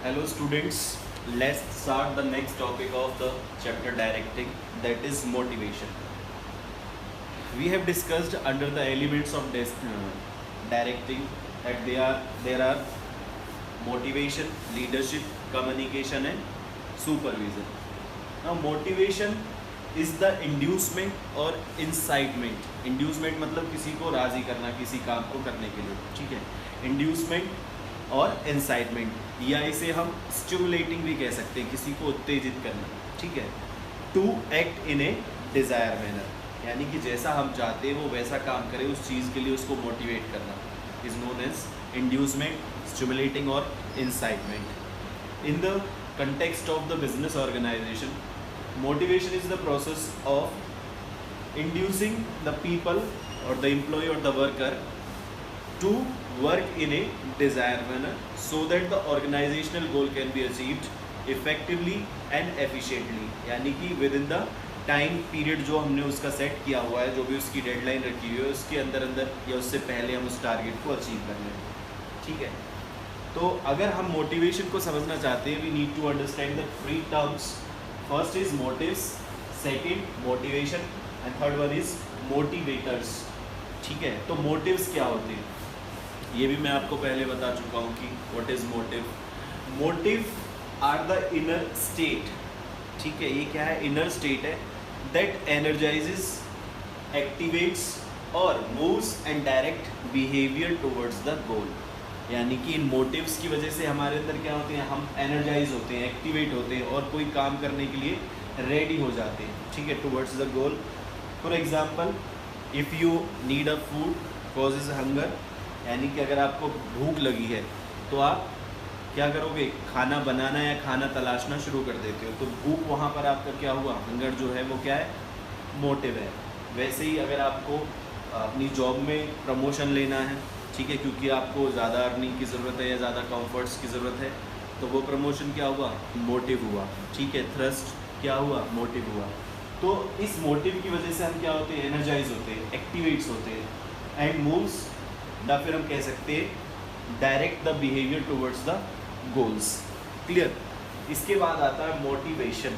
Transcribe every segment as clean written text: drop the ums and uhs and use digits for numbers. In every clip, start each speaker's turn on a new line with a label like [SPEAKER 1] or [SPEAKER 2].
[SPEAKER 1] Hello students, let's start the next topic of the chapter directing, that is motivation. We have discussed under the elements of directing that there are motivation, leadership, communication and supervision. Now motivation is the inducement और incitement. Inducement मतलब किसी को राजी करना किसी काम को करने के लिए, ठीक है. Inducement और इंसाइटमेंट या इसे हम स्टिमुलेटिंग भी कह सकते हैं, किसी को उत्तेजित करना, ठीक है. To act in a desire manner, यानी कि जैसा हम चाहते हैं वो वैसा काम करे, उस चीज़ के लिए उसको मोटिवेट करना is known as inducement, stimulating और incitement. In the context of the business organisation, motivation is the process of inducing the people और द एम्प्लॉय और the worker to work in a desired manner so that the organizational goal can be achieved effectively and efficiently. यानी कि within the time period जो हमने उसका set किया हुआ है, जो भी उसकी डेडलाइन रखी हुई है, उसके अंदर या उससे पहले हम उस टारगेट को अचीव कर लें, ठीक है. तो अगर हम मोटिवेशन को समझना चाहते हैं, we need to understand the three terms. First is motives, second motivation and third one is motivators, ठीक है. तो मोटिव्स क्या होते हैं ये भी मैं आपको पहले बता चुका हूँ कि what is motive. Motive are the inner state, ठीक है. ये क्या है? इनर स्टेट है दैट एनर्जाइजेस, एक्टिवेट्स और moves and direct behaviour towards the goal. यानी कि इन मोटिव्स की वजह से हमारे अंदर क्या होते हैं, हम एनर्जाइज होते हैं, एक्टिवेट होते हैं और कोई काम करने के लिए रेडी हो जाते हैं, ठीक है, towards the goal. For example, if you need a food causes hunger, यानी कि अगर आपको भूख लगी है तो आप क्या करोगे, खाना बनाना या खाना तलाशना शुरू कर देते हो. तो भूख वहाँ पर आपका क्या हुआ, हंगर जो है वो क्या है, मोटिव है. वैसे ही अगर आपको अपनी जॉब में प्रमोशन लेना है, ठीक है, क्योंकि आपको ज़्यादा अर्निंग की ज़रूरत है या ज़्यादा कंफर्ट्स की ज़रूरत है, तो वो प्रमोशन क्या हुआ, मोटिव हुआ, ठीक है. थ्रस्ट क्या हुआ, मोटिव हुआ. तो इस मोटिव की वजह से हम क्या होते हैं, एनर्जाइज होते हैं, एक्टिवेट्स होते हैं एंड मूव्स, या फिर हम कह सकते हैं direct the behaviour towards the goals. Clear. इसके बाद आता है motivation.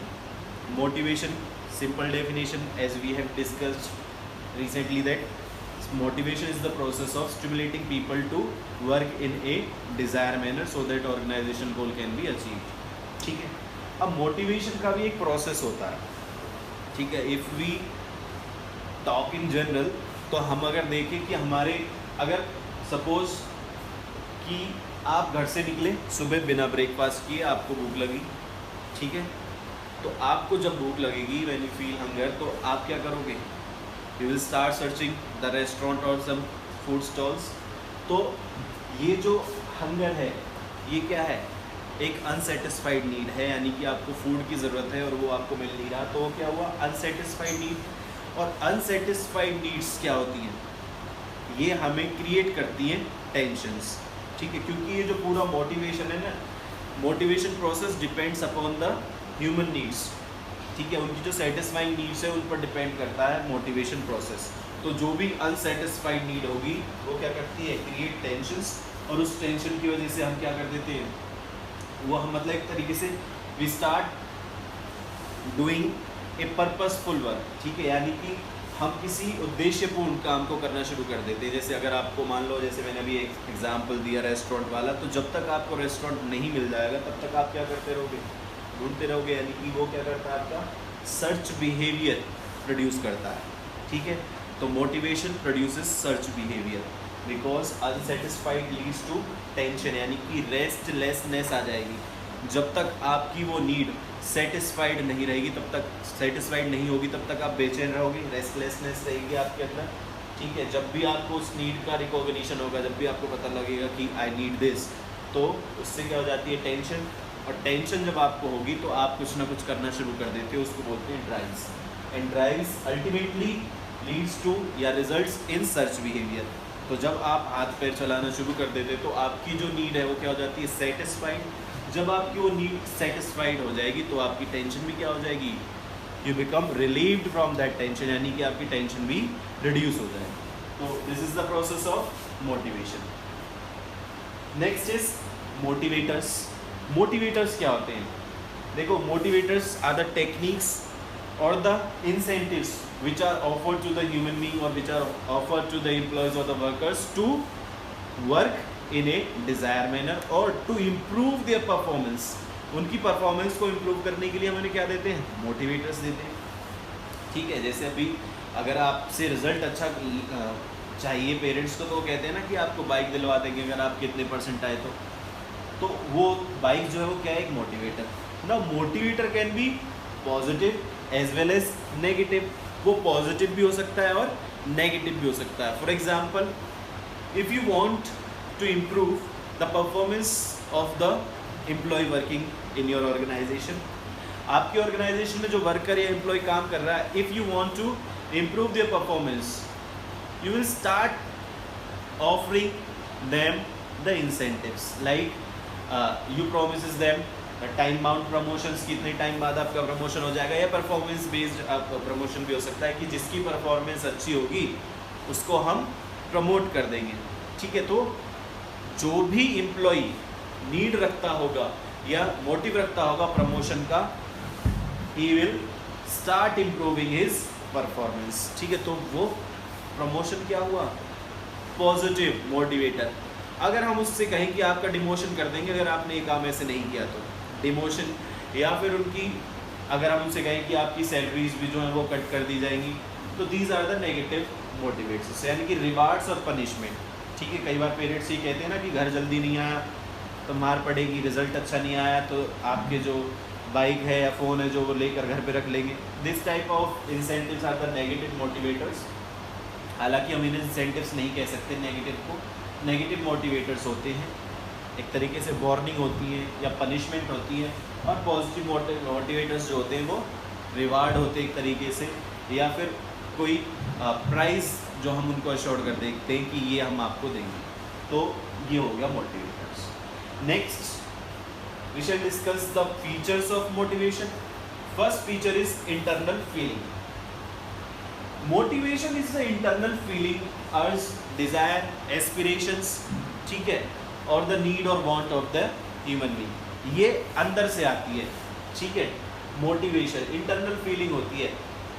[SPEAKER 1] Motivation simple definition as we have discussed recently that motivation is the process of stimulating people to work in a desire manner so that organisation goal can be achieve, ठीक है. अब motivation का भी एक process होता है, ठीक है. If we talk in general, तो हम अगर देखें कि हमारे, अगर सपोज़ कि आप घर से निकले सुबह बिना ब्रेकफास्ट किए, आपको भूख लगी, ठीक है. तो आपको जब भूख लगेगी, व्हेन यू फील हंगर, तो आप क्या करोगे, you will start searching the restaurant और सम फूड स्टॉल्स. तो ये जो हंगर है ये क्या है, एक अनसेटिस्फाइड नीड है, यानी कि आपको फूड की ज़रूरत है और वो आपको मिल नहीं रहा. तो क्या हुआ, अनसेटिस्फाइड नीड. और अनसेटिस्फाइड नीड्स क्या होती हैं, ये हमें क्रिएट करती हैं टेंशन्स, ठीक है. क्योंकि ये जो पूरा मोटिवेशन है ना, motivation process depends upon the human needs, ठीक है. उनकी जो सेटिस्फाइंग नीड्स है उन पर डिपेंड करता है मोटिवेशन प्रोसेस. तो जो भी अनसेटिस्फाइड नीड होगी वो क्या करती है, क्रिएट टेंशन्स, और उस टेंशन की वजह से हम क्या कर देते हैं, वो हम मतलब एक तरीके से we start doing a purposeful work, ठीक है. यानी कि हम किसी उद्देश्यपूर्ण काम को करना शुरू कर देते हैं. जैसे अगर आपको मान लो, जैसे मैंने अभी एक एग्जांपल दिया रेस्टोरेंट वाला, तो जब तक आपको रेस्टोरेंट नहीं मिल जाएगा तब तक आप क्या करते रहोगे, ढूंढते रहोगे. यानी कि वो क्या करता है, आपका सर्च बिहेवियर प्रोड्यूस करता है, ठीक है. तो motivation produces search behaviour because unsatisfied leads to tension, यानी कि रेस्टलेसनेस आ जाएगी. जब तक आपकी वो नीड सेटिस्फाइड नहीं रहेगी, तब तक सेटिस्फाइड नहीं होगी, तब तक आप बेचैन रहोगे, रेस्टलेसनेस रहेगी आपके अंदर, ठीक है. जब भी आपको उस नीड का रिकॉग्निशन होगा, जब भी आपको पता लगेगा कि आई नीड दिस, तो उससे क्या हो जाती है, टेंशन. और टेंशन जब आपको होगी तो आप कुछ ना कुछ करना शुरू कर देते हो, उसको बोलते हैं drives. And drives ultimately leads to या रिजल्ट्स इन सर्च बिहेवियर. तो जब आप हाथ पैर चलाना शुरू कर देते तो आपकी जो नीड है वो क्या हो जाती है, सेटिस्फाइड. जब आपकी वो नीड सेटिस्फाइड हो जाएगी तो आपकी टेंशन भी क्या हो जाएगी, you become relieved from that tension, यानी कि आपकी टेंशन भी रिड्यूस हो जाएगी. तो this is the process of motivation. Next is motivators. Motivators क्या होते हैं? देखो, motivators are the techniques or the incentives which are offered to the human being or which are offered to the employees or the workers to work in a desired manner or to improve their performance. उनकी performance को improve करने के लिए हम उन्हें क्या देते हैं? मोटिवेटर्स देते हैं। ठीक है, जैसे अभी अगर आपसे रिजल्ट अच्छा चाहिए पेरेंट्स को, तो वो कहते हैं ना कि आपको बाइक दिलवा देंगे अगर आप कितने परसेंट आए तो वो बाइक जो है वो क्या है? एक मोटिवेटर ना। Motivator can be positive as well as negative. वो पॉजिटिव भी हो सकता है और नेगेटिव भी हो सकता है। For example, if you want to improve the performance of the employ working in your organisation, आपकी ऑर्गेनाइजेशन में जो वर्कर या एम्प्लॉय काम कर रहा है, if you want to improve their performance, you will start offering them the incentives like you promises them time bound promotions, कितने time बाद आपका प्रमोशन हो जाएगा, या परफॉर्मेंस बेस्ड प्रमोशन भी हो सकता है कि जिसकी परफॉर्मेंस अच्छी होगी उसको हम प्रमोट कर देंगे। ठीक है, तो जो भी एम्प्लॉई नीड रखता होगा या मोटिव रखता होगा प्रमोशन का, he will start improving his performance. ठीक है, तो वो प्रमोशन क्या हुआ? Positive motivator. अगर हम उससे कहें कि आपका डिमोशन कर देंगे अगर आपने ये काम ऐसे नहीं किया, तो डिमोशन, या फिर उनकी अगर हम उनसे कहें कि आपकी सैलरीज भी जो है वो कट कर दी जाएंगी, तो these are the negative motivates, यानी कि रिवार्ड्स और पनिशमेंट। ठीक है, कई बार पेरेंट्स ये कहते हैं ना कि घर जल्दी नहीं आया तो मार पड़ेगी, रिजल्ट अच्छा नहीं आया तो आपके जो बाइक है या फ़ोन है जो वो लेकर घर पे रख लेंगे। This type of incentives are the negative motivators. हालांकि हम इन्हें इंसेंटिव्स नहीं कह सकते नेगेटिव को, नेगेटिव मोटिवेटर्स होते हैं, एक तरीके से वार्निंग होती है या पनिशमेंट होती है, और पॉजिटिव मोटिवेटर्स जो होते हैं वो रिवार्ड होते हैं एक तरीके से, या फिर कोई प्राइज़ जो हम उनको अश्योर कर देते हैं कि ये हम आपको देंगे। तो ये हो गया motivators. Next we shall discuss the features of motivation. First feature is internal feeling. Motivation is the internal feeling, urge, desire, aspirations, ठीक है, और द नीड और want of the human being. ये अंदर से आती है। ठीक है, मोटिवेशन इंटरनल फीलिंग होती है,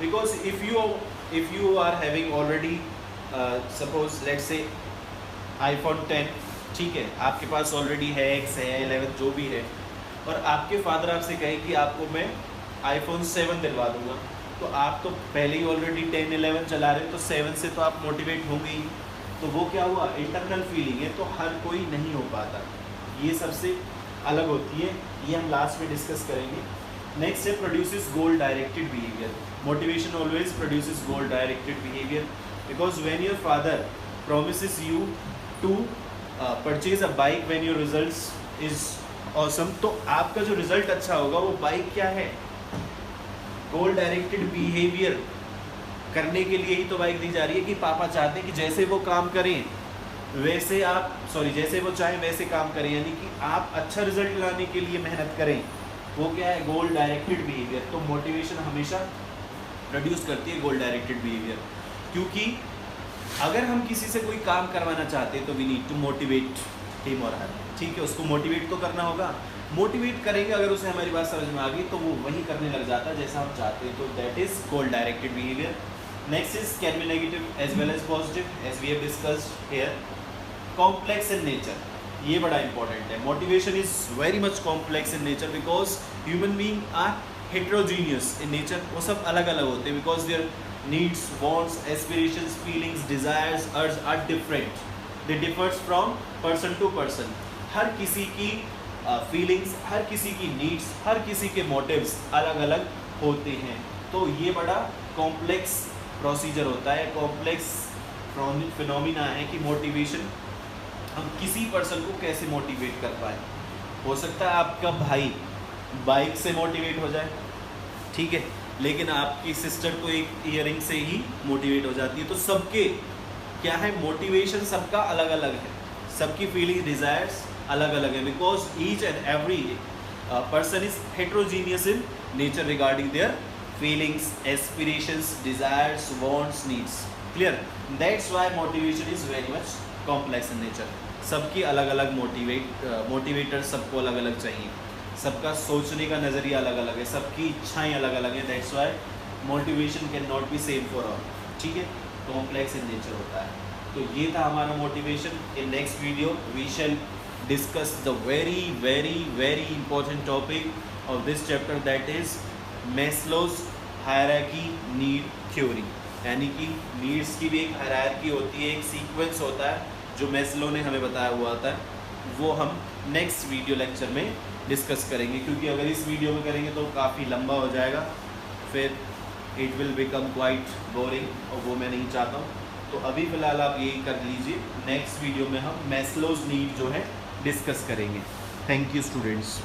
[SPEAKER 1] because if you are having already suppose let's say iPhone 10, ठीक है, आपके पास ऑलरेडी है, X है, 11 जो भी है, और आपके फादर आपसे कहे कि आपको मैं iPhone 7 दिलवा दूंगा, तो आप तो पहले ही ऑलरेडी 10, 11 चला रहे हो, तो 7 से तो आप मोटिवेट होंगे ही। तो वो क्या हुआ? इंटरनल फीलिंग है, तो हर कोई नहीं हो पाता, ये सबसे अलग होती है, ये हम लास्ट में डिस्कस करेंगे। नेक्स्ट है produces goal directed behaviour. Motivation always produces goal directed behaviour, because when your father promises you to purchase a bike when your results is awesome, तो आपका जो रिजल्ट अच्छा होगा वो बाइक क्या है? गोल डायरेक्टेड बिहेवियर करने के लिए ही तो बाइक दी जा रही है कि पापा चाहते हैं कि जैसे वो काम करें वैसे जैसे वो चाहें वैसे काम करें, यानी कि आप अच्छा रिजल्ट लाने के लिए मेहनत करें। वो क्या है? गोल डायरेक्टेड बिहेवियर। तो मोटिवेशन हमेशा प्रोड्यूस करती है गोल डायरेक्टेड बिहेवियर, क्योंकि अगर हम किसी से कोई काम करवाना चाहते हैं तो we need to motivate him और हर। ठीक है, उसको मोटिवेट तो करना होगा। मोटिवेट करेंगे, अगर उसे हमारी बात समझ में आ गई तो वो वही करने लग जाता है जैसा हम चाहते हैं, तो that is goal directed behaviour. Next is can be negative as well as positive, as we have discussed here. Complex in nature, ये बड़ा इंपॉर्टेंट है। Motivation is very much complex in nature, because human being are heterogeneous in nature. वो सब अलग अलग होते हैं, because their needs, wants, aspirations, feelings, desires, urges are different. They differs from person to person. हर किसी की feelings, हर किसी की needs, हर किसी के motives अलग अलग होते हैं। तो ये बड़ा complex procedure होता है, complex phenomena है कि motivation हम किसी person को कैसे motivate कर पाए। हो सकता है आपका भाई बाइक से मोटिवेट हो जाए, ठीक है, लेकिन आपकी सिस्टर तो एक ईयरिंग से ही मोटिवेट हो जाती है। तो सबके क्या है? मोटिवेशन सबका अलग अलग है, सबकी फीलिंग, डिज़ायर्स अलग अलग है, because each and every person is heterogeneous in nature regarding their feelings, aspirations, desires, wants, needs. Clear? That's why motivation is very much complex in nature. सबकी अलग अलग मोटिवेटर सबको अलग अलग चाहिए। सबका सोचने का नज़रिया अलग अलग है, सबकी इच्छाएं अलग अलग है। That's why motivation can not be same for all. ठीक है, कॉम्प्लेक्स इन नेचर होता है। तो ये था हमारा motivation. In next video we shall discuss the very very very important topic of this chapter, that is Maslow's hierarchy need theory. यानी कि नीड्स की भी एक हायरार्की होती है, एक सीक्वेंस होता है जो मैस्लो ने हमें बताया हुआ था। वो हम नेक्स्ट वीडियो लेक्चर में डिस्कस करेंगे, क्योंकि अगर इस वीडियो में करेंगे तो काफ़ी लंबा हो जाएगा, फिर it will become quite boring, और वो मैं नहीं चाहता हूँ। तो अभी फ़िलहाल आप यही कर लीजिए, नेक्स्ट वीडियो में हम मैस्लोज नीड जो है डिस्कस करेंगे। Thank you students.